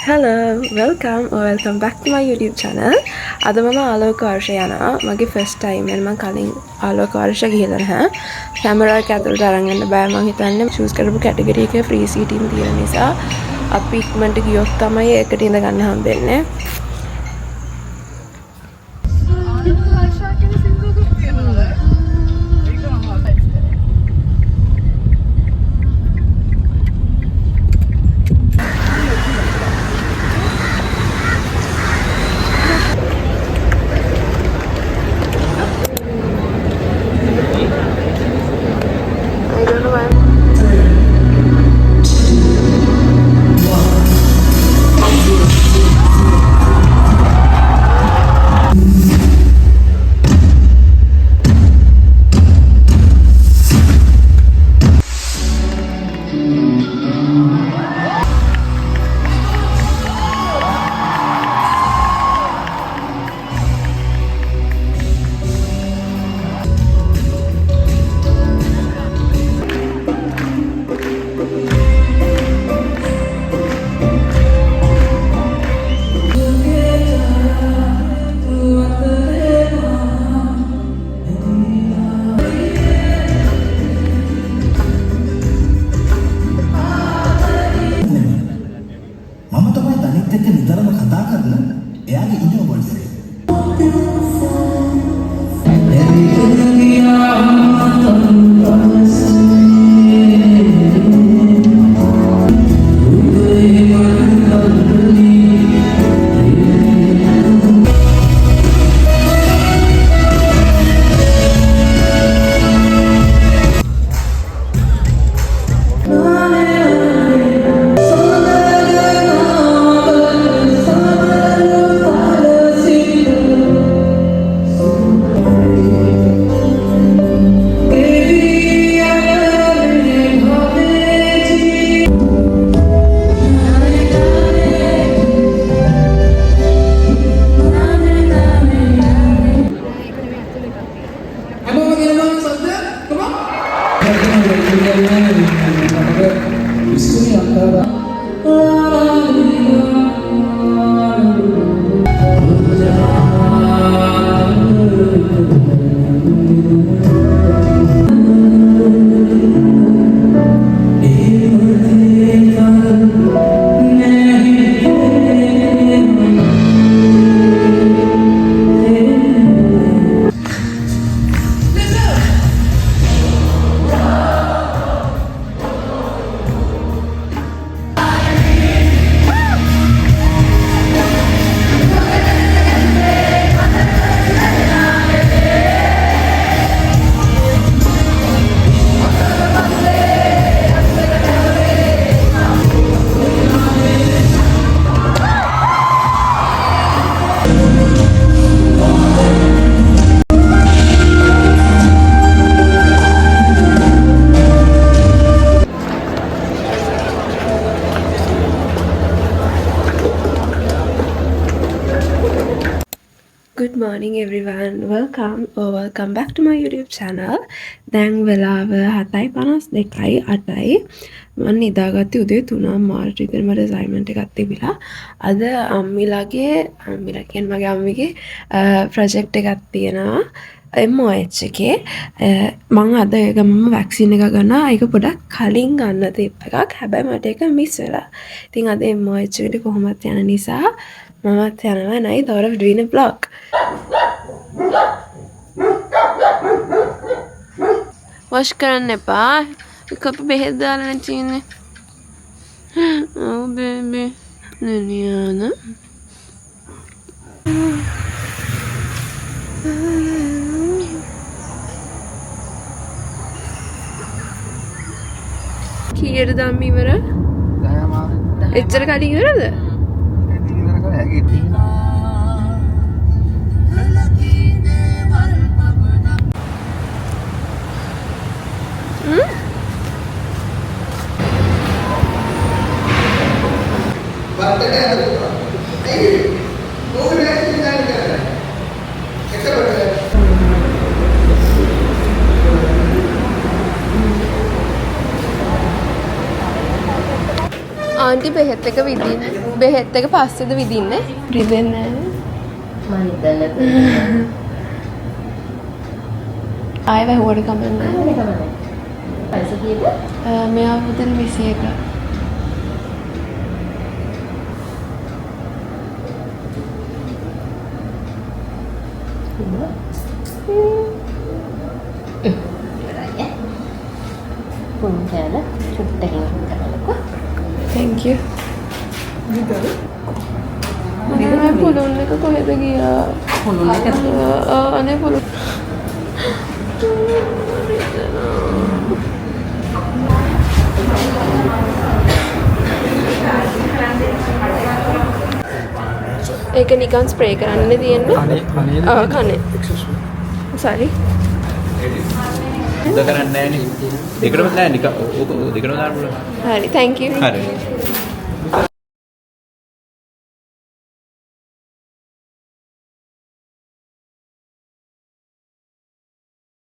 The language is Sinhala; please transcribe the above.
Hello, welcome back to my YouTube channel. අද මම ආලෝක වර්ෂ යනවා. මගේ first time එක මම කලින් ආලෝක වර්ෂ ගිහලා නැහැ. කැමරා එක ඇතුළට අරන් යන්න බෑ මම හිතන්නේ choose කරපු category එකේ free seating තියෙන නිසා අපි ඉක්මනට ගියොත් තමයි ඒකට ඉඳ ගන්න හම්බෙන්නේ. Good morning everyone. Welcome back to my YouTube channel. දැන් වෙලාව 7:52යි 8යි. මම නිදාගත්තේ උදේ 3 මාර්ච් විතර මට assignment එකක් තිබිලා. අද අම්මිලා කියන්නේ මගේ අම්මිගේ project එකක් තියෙනවා MOH එකේ. මම අද ගමම vaccine එක ගන්නවා. ඒක පොඩක් කලින් ගන්න තිබ්බ එකක්. හැබැයි මට ඒක miss වෙලා. ඉතින් අද MOH එකට කොහොමත් යන නිසා මමත් යනවා නයි thought of doing a vlog. wash කරන්න එපා. කප බෙහෙත් දාලා නැති ඉන්නේ. Oh baby. නනියාන. කීයට දැම්ම ඉවර? 10 මාර. එච්චර කලින් ඉවරද? ආන්ටි බෙහෙත් එක විදින්න. බෙහෙත් එක පස්සේද විදින්නේ? රිදෙන්නේ නැහැ. මම හිතන්නේ ආයෙ වැහුවට කමක් නැහැ. මේක තමයි. පයිස කීයද? මෙයා මුදල් 21. පුංචාල චුට්ටකින් කරලකෝ. Thank you. අනේ පුළුන් එක කොහෙද ගියා? පුළුන් එක අනේ පුළුන්. ඒක නිකන් ස්ප්‍රේ කරන්න තියෙන්නේ. කනේ. sorry. උද කරන්නේ නැහැ නේ. දෙකටම නෑ නිකන් ඕක දෙකටම දාන්න පුළුවන්. හරි thank you. හරි.